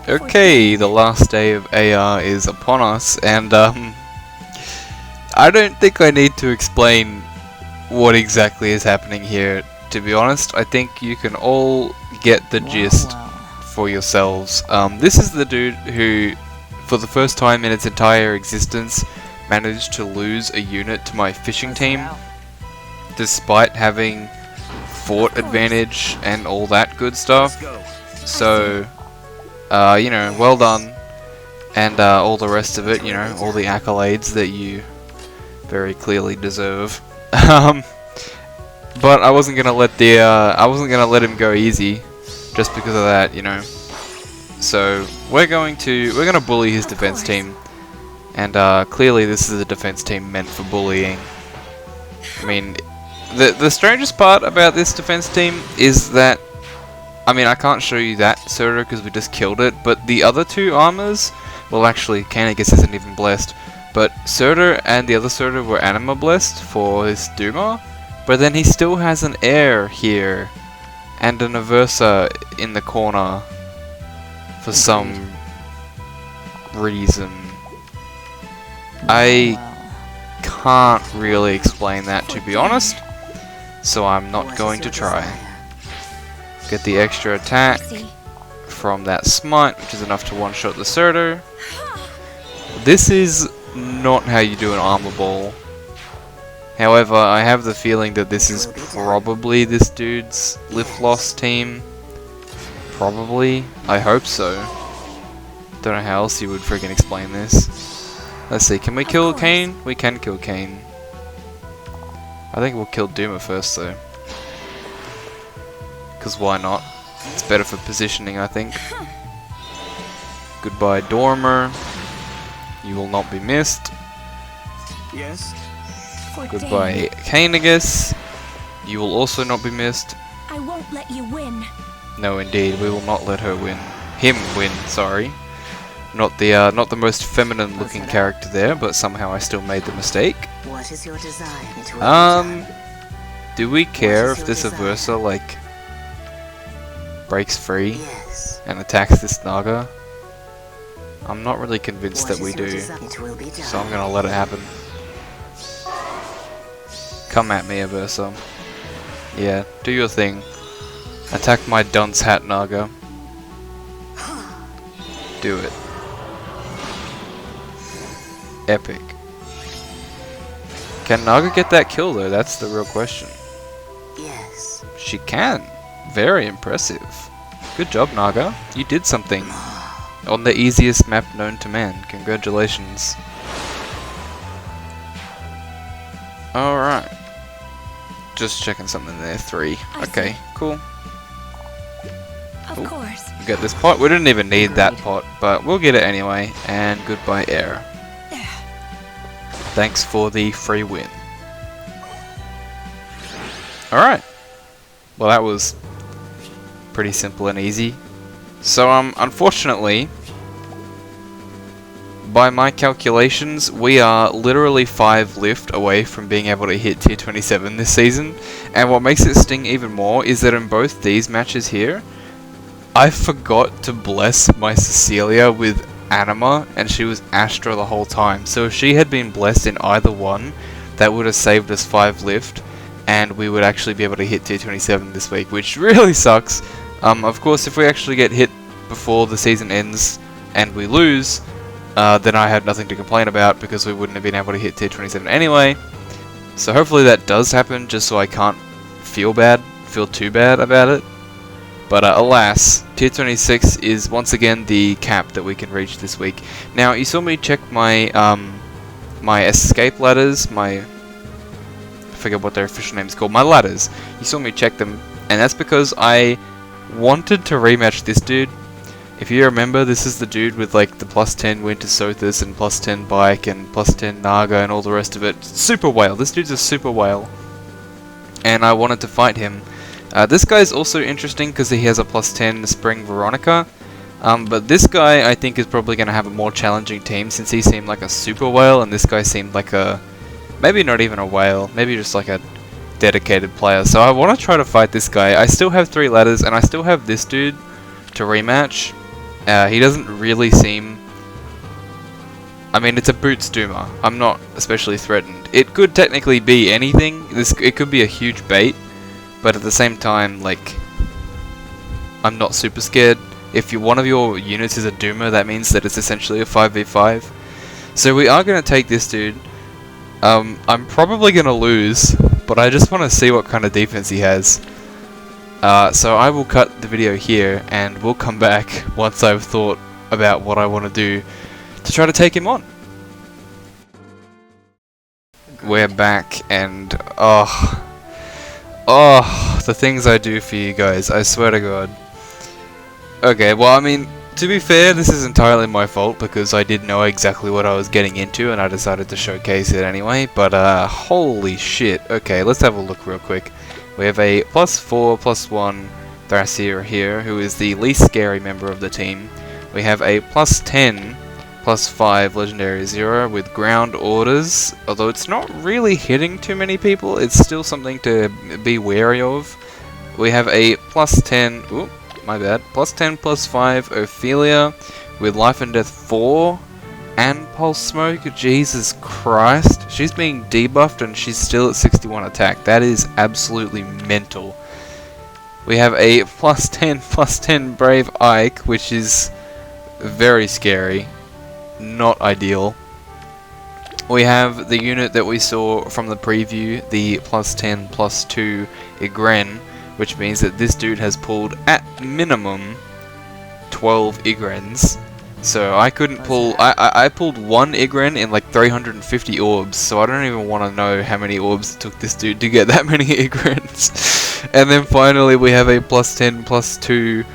Okay, the last day of AR is upon us, and I don't think I need to explain what exactly is happening here. To be honest, I think you can all get the gist for yourselves. This is the dude who, for the first time in its entire existence, managed to lose a unit to my fishing team, despite having fort advantage and all that good stuff. So, you know, well done, and all the rest of it, you know, all the accolades that you very clearly deserve. But I wasn't gonna let him go easy, just because of that, you know. So we're gonna bully his defense team, and clearly this is a defense team meant for bullying. I mean, the strangest part about this defense team is that, I mean, I can't show you that Surtur because we just killed it, but the other two armors, well actually, Canagus isn't even blessed, but Surtur and the other Surtur were anima blessed for his Duma, but then he still has an air here, and an Aversa in the corner, for some reason. I can't really explain that, to be honest, so I'm not going to try. Get the extra attack from that smite, which is enough to one-shot the Surtur. This is not how you do an armor ball. However, I have the feeling that this is probably this dude's lift-loss team. Probably. I hope so. Don't know how else you would friggin' explain this. Let's see, can we kill Kane? We can kill Kane. I think we'll kill Duma first though. Because why not? It's better for positioning, I think. Goodbye, Dormer. You will not be missed. Yes. Goodbye, Canagus. You will also not be missed. I won't let you win. No, indeed, we will not let her win. Him win, sorry. Not the most feminine-looking character there, but somehow I still made the mistake. What is your desire? Do we care if this Aversa, like, breaks free and attacks this Naga? I'm not really convinced that we do, so I'm gonna let it happen. Come at me, Aversa. Yeah, do your thing. Attack my dunce hat Naga. Do it. Epic. Can Naga get that kill though? That's the real question. Yes. She can. Very impressive. Good job, Naga. You did something. On the easiest map known to man. Congratulations. Alright. Just checking something there. 3. Okay, cool. Of course. We got this pot. We didn't even need that pot, but we'll get it anyway. And goodbye, air. Thanks for the free win. Alright. Well, that was pretty simple and easy. So, unfortunately, by my calculations, we are literally 5 lift away from being able to hit tier 27 this season. And what makes it sting even more is that in both these matches here, I forgot to bless my Cecilia with Anima, and she was Astra the whole time. So if she had been blessed in either one, that would have saved us 5 lift, and we would actually be able to hit tier 27 this week, which really sucks. Of course, if we actually get hit before the season ends and we lose, then I have nothing to complain about because we wouldn't have been able to hit tier 27 anyway. So hopefully that does happen, just so I can't feel too bad about it. But alas, tier 26 is once again the cap that we can reach this week. Now, you saw me check my my escape ladders, I forget what their official name is called, my ladders. You saw me check them, and that's because I wanted to rematch this dude. If you remember, this is the dude with like the +10 Winter Sothis and +10 Bike and +10 Naga and all the rest of it. Super whale. This dude's a super whale. And I wanted to fight him. This guy's also interesting because he has a +10 Spring Veronica. But this guy I think is probably going to have a more challenging team since he seemed like a super whale and this guy seemed like a... maybe not even a whale, maybe just like a dedicated player. So I want to try to fight this guy. I still have 3 ladders and I still have this dude to rematch. He doesn't really seem... I mean, it's a Boots Doomer. I'm not especially threatened. It could technically be anything. It could be a huge bait, but at the same time, like, I'm not super scared. If one of your units is a Doomer, that means that it's essentially a 5v5. So we are going to take this dude. I'm probably going to lose, but I just want to see what kind of defense he has. So I will cut the video here, and we'll come back once I've thought about what I want to do to try to take him on. We're back, and oh, the things I do for you guys, I swear to God. Okay, well, I mean, to be fair, this is entirely my fault because I did know exactly what I was getting into and I decided to showcase it anyway, but holy shit. Okay, let's have a look real quick. We have a +4/+1 Thrasier here, who is the least scary member of the team. We have a +10/+5 Legendary Zero with ground orders, although it's not really hitting too many people, it's still something to be wary of. We have a +10, ooh, my bad, +10/+5 Ophelia with Life and Death 4 and Pulse Smoke. Jesus Christ, she's being debuffed and she's still at 61 attack. That is absolutely mental. We have a +10/+10 Brave Ike, which is very scary, not ideal. We have the unit that we saw from the preview, the +10/+2 Igrene, which means that this dude has pulled at minimum 12 Igrenes. So I couldn't pull, I pulled one Igrene in like 350 orbs, so I don't even want to know how many orbs it took this dude to get that many Igrenes. And then finally we have a +10/+2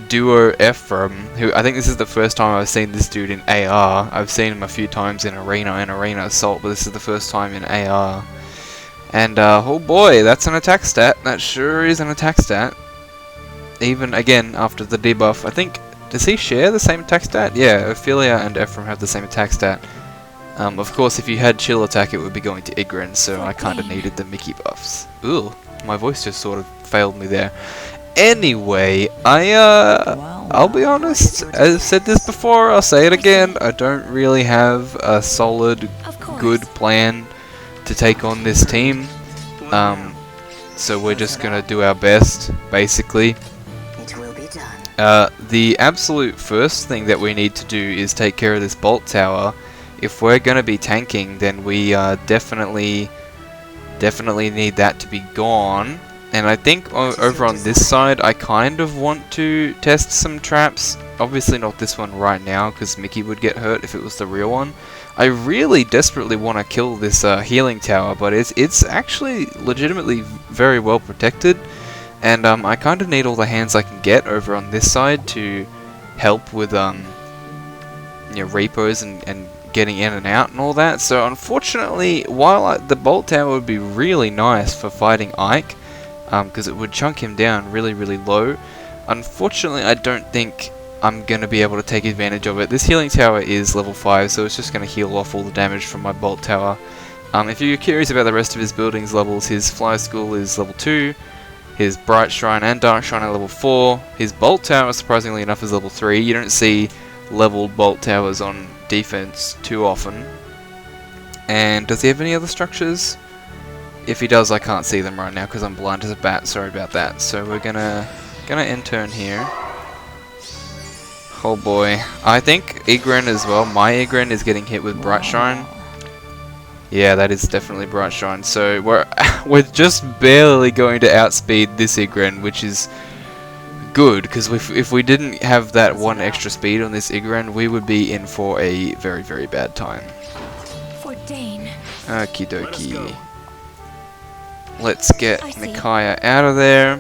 Duo Ephraim, who I think this is the first time I've seen this dude in AR. I've seen him a few times in Arena and Arena Assault, but this is the first time in AR. And oh boy, that's an attack stat. That sure is an attack stat. Even again after the debuff. I think, does he share the same attack stat? Yeah, Ophelia and Ephraim have the same attack stat. Of course, if you had chill attack, it would be going to Igrene, so I kind of needed the Mickey buffs. Ooh, my voice just sort of failed me there. Anyway, I'll be honest. I've said this before. I'll say it again. I don't really have a solid, good plan to take on this team, so we're just gonna do our best, basically. It will be done. The absolute first thing that we need to do is take care of this bolt tower. If we're gonna be tanking, then we definitely need that to be gone. And I think over on this side, I kind of want to test some traps. Obviously not this one right now, because Mickey would get hurt if it was the real one. I really desperately want to kill this healing tower, but it's actually legitimately very well protected. And I kind of need all the hands I can get over on this side to help with repos and getting in and out and all that. So unfortunately, while the bolt tower would be really nice for fighting Ike, because it would chunk him down really, really low, unfortunately I don't think I'm going to be able to take advantage of it. This healing tower is level 5, so it's just going to heal off all the damage from my bolt tower. If you're curious about the rest of his buildings levels, his Fly School is level 2, his Bright Shrine and Dark Shrine are level 4, his bolt tower, surprisingly enough, is level 3. You don't see leveled bolt towers on defense too often. And does he have any other structures? If he does, I can't see them right now because I'm blind as a bat. Sorry about that. So we're gonna intern here. Oh boy, I think Igrene as well. My Igrene is getting hit with Bright Shrine. Yeah, that is definitely Bright Shrine. So we're just barely going to outspeed this Igrene, which is good because if we didn't have that one extra speed on this Igrene, we would be in for a very, very bad time. For Dane. Okie dokie. Let's get Micaiah out of there.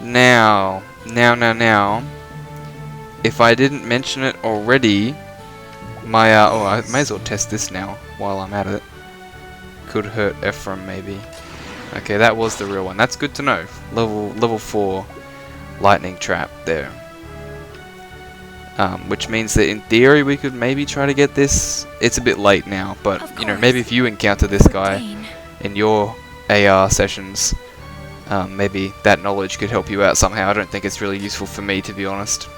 Now. If I didn't mention it already, my I may as well test this now while I'm at it. Could hurt Ephraim maybe. Okay, that was the real one. That's good to know. Level 4 lightning trap there. Which means that in theory we could maybe try to get this. It's a bit late now, but you know, maybe if you encounter this guy in your AR sessions, Maybe that knowledge could help you out somehow. I don't think it's really useful for me, to be honest.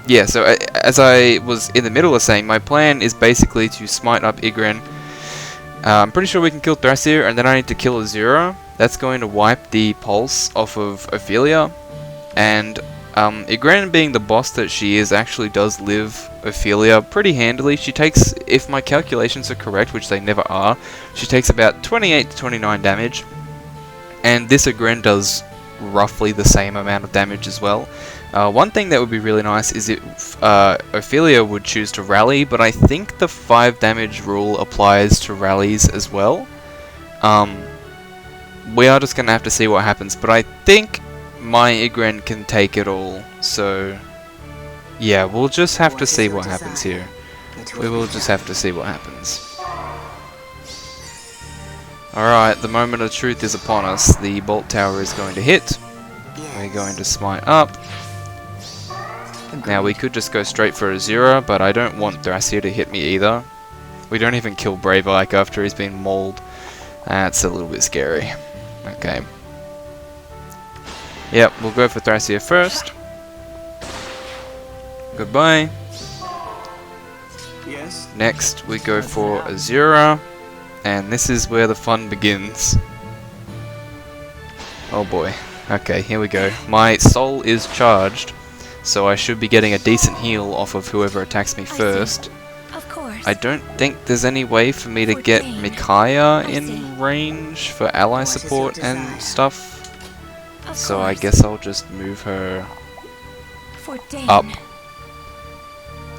Yeah, so as I was in the middle of saying, my plan is basically to smite up Igrene. I'm pretty sure we can kill Thrasir, and then I need to kill Azura. That's going to wipe the pulse off of Ophelia. And Igrene, being the boss that she is, actually does live Ophelia pretty handily. She takes, if my calculations are correct, which they never are, she takes about 28 to 29 damage. And this Igrene does roughly the same amount of damage as well. One thing that would be really nice is if Ophelia would choose to rally, but I think the 5 damage rule applies to rallies as well. We are just going to have to see what happens, but I think my Igrene can take it all, so yeah, we'll just have to see what happens here. We will just have to see what happens. Alright, the moment of truth is upon us. The bolt tower is going to hit. We're going to smite up. Now we could just go straight for Azura, but I don't want Thrasir to hit me either. We don't even kill Brave Ike after he's been mauled. That's a little bit scary. Okay. Yep, we'll go for Thrasir first. Goodbye. Yes. Next we go for Azura, and this is where the fun begins. Oh boy. Okay, here we go. My soul is charged, so I should be getting a decent heal off of whoever attacks me first. Of course. I don't think there's any way for me to get Micaiah in range for ally support and stuff. So I guess I'll just move her up.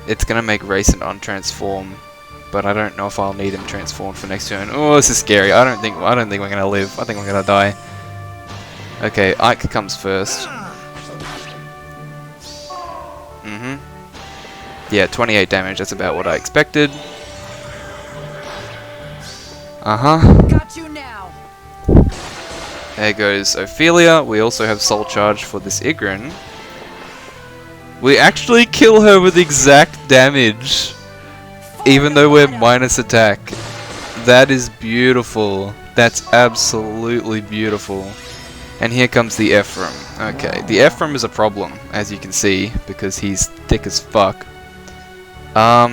It's gonna make Rayson untransform, but I don't know if I'll need him transformed for next turn. Oh, this is scary. I don't think we're gonna live. I think we're gonna die. Okay, Ike comes first. Yeah, 28 damage. That's about what I expected. Got you now. There goes Ophelia. We also have soul charge for this Igrene. We actually kill her with exact damage, even though we're minus attack. That is beautiful. That's absolutely beautiful. And here comes the Ephraim. Okay, the Ephraim is a problem, as you can see, because he's thick as fuck.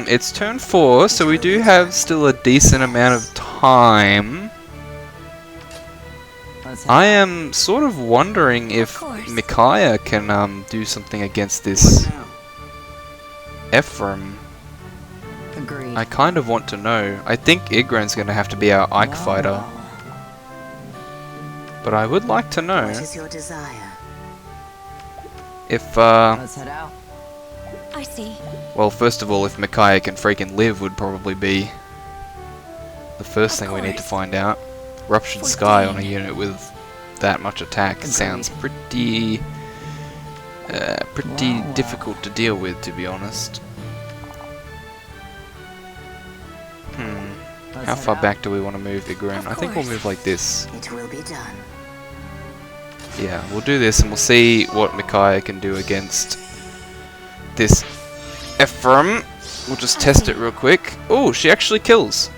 It's turn 4, so we do have still a decent amount of time. I am sort of wondering if Micaiah can do something against this Ephraim. I kind of want to know. I think Igrene's going to have to be our Ike fighter. But I would like to know What is your desire? if, Let's head out. I see. well, first of all, if Micaiah can freaking live would probably be the first thing we need to find out. Ruptured Sky on a unit with that much attack sounds pretty difficult to deal with, to be honest. How far back do we want to move Igrene? I think we'll move like this. It will be done. Yeah, we'll do this and we'll see what Micaiah can do against this Ephraim. We'll just test it real quick. Oh, she actually kills.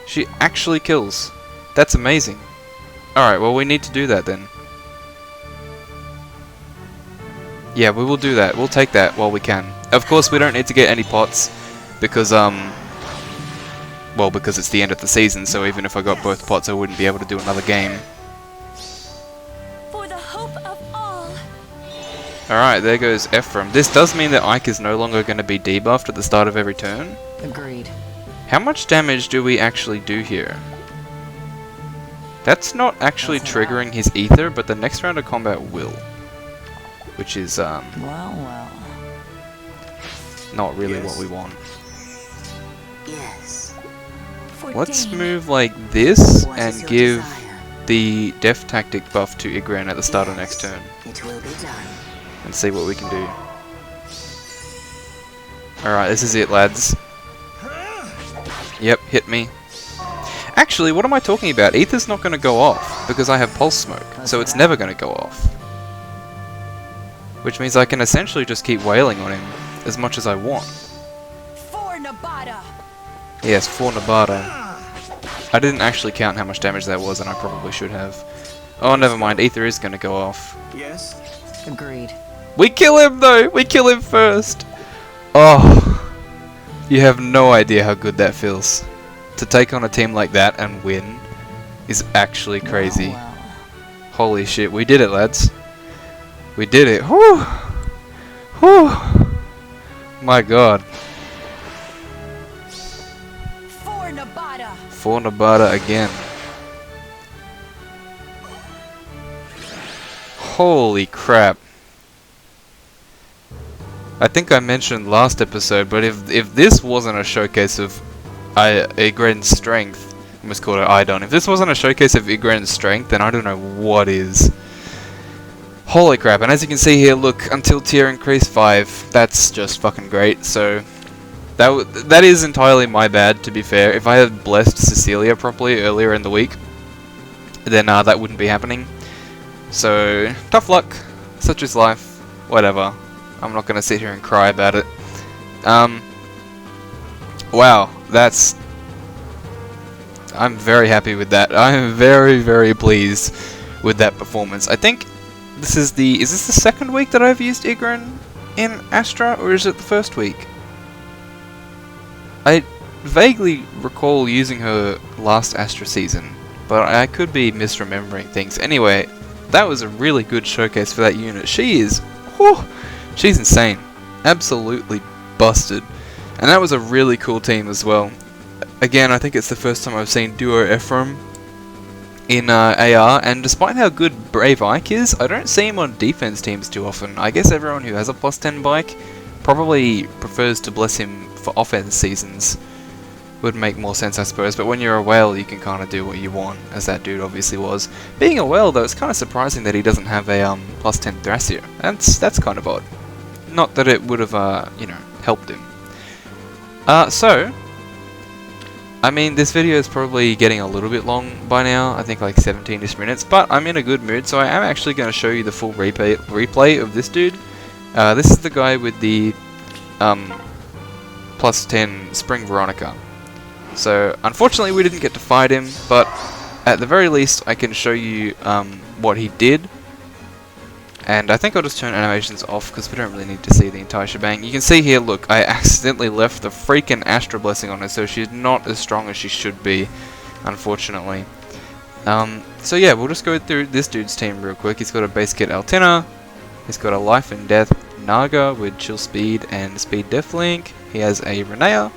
She actually kills. That's amazing. Alright, well we need to do that then. Yeah, we will do that. We'll take that while we can. Of course, we don't need to get any pots because, well, because it's the end of the season, so even if I got both pots, I wouldn't be able to do another game. For the hope of all. Alright, there goes Ephraim. This does mean that Ike is no longer going to be debuffed at the start of every turn. Agreed. How much damage do we actually do here? That's not actually triggering his Aether, but the next round of combat will. Which is, well. not really what we want. Yes. Let's move like this and give the Death Tactic buff to Igrene at the start of next turn. It will be done. And see what we can do. Alright, this is it, lads. Yep, hit me. Actually, what am I talking about? Aether's not going to go off, because I have Pulse Smoke, so it's never going to go off. Which means I can essentially just keep wailing on him as much as I want. For Nabata. Yes, for Nabata. I didn't actually count how much damage that was, and I probably should have. Oh, never mind. Aether is gonna go off. Yes. Agreed. We kill him though! We kill him first! Oh, you have no idea how good that feels. To take on a team like that and win is actually crazy. Well. Holy shit, we did it, lads. We did it. Whew! Whew! My god. For Nabata. For Nabata again. Holy crap. I think I mentioned last episode, but if this wasn't a showcase of Igrene's strength, I almost called it Idon. If this wasn't a showcase of Igrene's strength, then I don't know what is. Holy crap, and as you can see here, look, until tier increase 5, that's just fucking great, so that is entirely my bad, to be fair. If I had blessed Cecilia properly earlier in the week, then that wouldn't be happening. So, tough luck, such is life, whatever. I'm not going to sit here and cry about it. Wow, I'm very happy with that. I'm very, very pleased with that performance. I think this is this the second week that I've used Igrene in Astra, or is it the first week? I vaguely recall using her last Astra season, but I could be misremembering things. Anyway, that was a really good showcase for that unit. She is, whew, she's insane. Absolutely busted. And that was a really cool team as well. Again, I think it's the first time I've seen Duo Ephraim in AR, and despite how good Brave Ike is, I don't see him on defense teams too often. I guess everyone who has a +10 bike probably prefers to bless him for offense seasons. Would make more sense, I suppose, but when you're a whale, you can kind of do what you want, as that dude obviously was. Being a whale, though, it's kind of surprising that he doesn't have a +10 Thrasier. That's kind of odd. Not that it would have, you know, helped him. So, I mean, this video is probably getting a little bit long by now, I think like 17ish minutes, but I'm in a good mood, so I am actually going to show you the full replay of this dude. This is the guy with the +10 Spring Veronica. So, unfortunately we didn't get to fight him, but at the very least I can show you what he did. And I think I'll just turn animations off because we don't really need to see the entire shebang. You can see here, look, I accidentally left the freaking Astra Blessing on her, so she's not as strong as she should be, unfortunately. So yeah, we'll just go through this dude's team real quick. He's got a base kit Altina, he's got a Life and Death Naga with Chill Speed and Speed Deathlink, he has a Renea,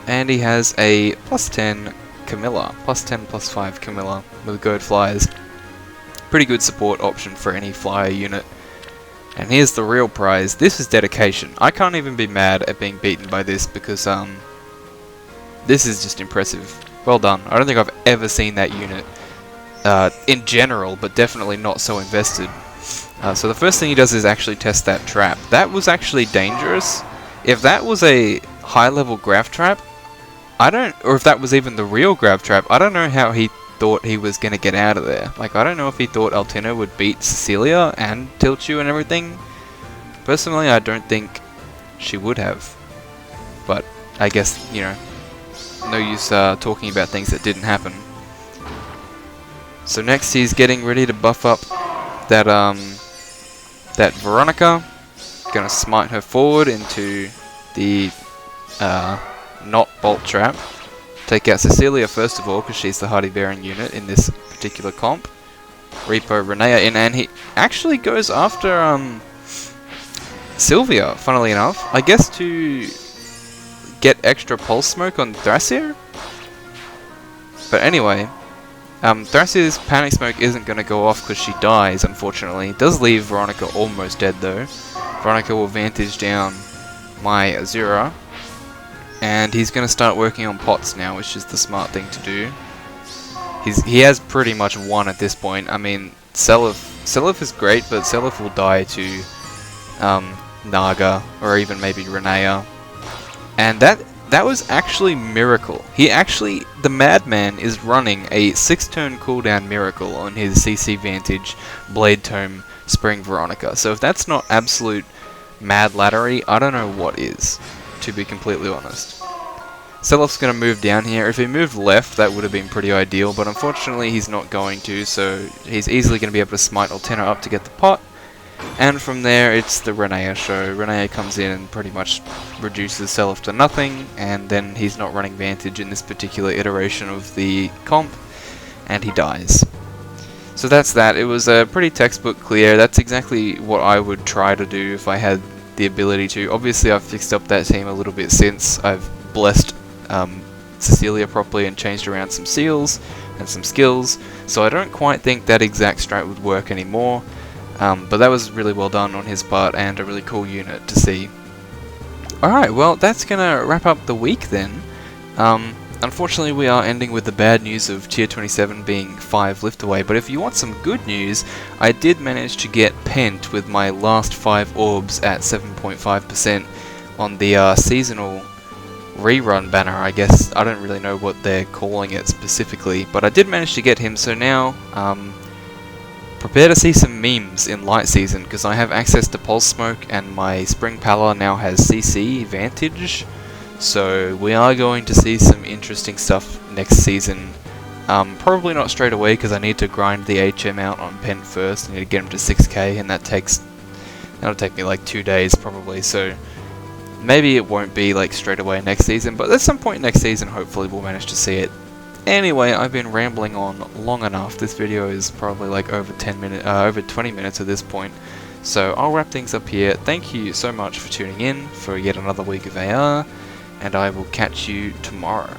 and he has a +10 Camilla, +10 +5 Camilla with Goad Flyers. Pretty good support option for any flyer unit. And here's the real prize. This is dedication. I can't even be mad at being beaten by this because this is just impressive. Well done. I don't think I've ever seen that unit in general, but definitely not so invested. So the first thing he does is actually test that trap. That was actually dangerous. If that was a high level grav trap, or if that was even the real grav trap, I don't know how he thought he was going to get out of there. Like, I don't know if he thought Altina would beat Cecilia and tilt you and everything. Personally, I don't think she would have. But, I guess, you know, no use talking about things that didn't happen. So next he's getting ready to buff up that, that Veronica. Gonna smite her forward into the, not bolt trap. Take out Cecilia first of all, because she's the hardy bearing unit in this particular comp. Repo Renea in, and he actually goes after Sylvia, funnily enough. I guess to get extra pulse smoke on Thrasier? But anyway, Thrasier's panic smoke isn't going to go off because she dies, unfortunately. It does leave Veronica almost dead though. Veronica will vantage down my Azura. And he's going to start working on pots now, which is the smart thing to do. He has pretty much won at this point. I mean, Seliph is great, but Seliph will die to Naga, or even maybe Renea. And that was actually Miracle. The Madman is running a 6-turn cooldown Miracle on his CC Vantage Blade Tome Spring Veronica. So if that's not absolute mad laddery, I don't know what is, to be completely honest. Selof's going to move down here. If he moved left, that would have been pretty ideal, but unfortunately he's not going to, so he's easily going to be able to smite Altena up to get the pot. And from there, it's the Renea show. Renea comes in and pretty much reduces Selof to nothing, and then he's not running Vantage in this particular iteration of the comp, and he dies. So that's that. It was a pretty textbook clear. That's exactly what I would try to do if I had the ability to. Obviously, I've fixed up that team a little bit since. I've blessed Cecilia properly and changed around some seals and some skills, so I don't quite think that exact strat would work anymore. But that was really well done on his part and a really cool unit to see. Alright, well that's gonna wrap up the week then. Unfortunately we are ending with the bad news of tier 27 being 5 lift away, but if you want some good news, I did manage to get pent with my last 5 orbs at 7.5% on the seasonal rerun banner, I guess. I don't really know what they're calling it specifically, but I did manage to get him, so now prepare to see some memes in light season, because I have access to Pulse Smoke and my Spring Pala now has CC Vantage, so we are going to see some interesting stuff next season. Probably not straight away because I need to grind the HM out on Pen first. I need to get him to 6k, and that'll take me like 2 days probably, so maybe it won't be like straight away next season, but at some point next season hopefully we'll manage to see it. Anyway, I've been rambling on long enough. This video is probably like over 20 minutes at this point. So I'll wrap things up here. Thank you so much for tuning in for yet another week of AR, and I will catch you tomorrow.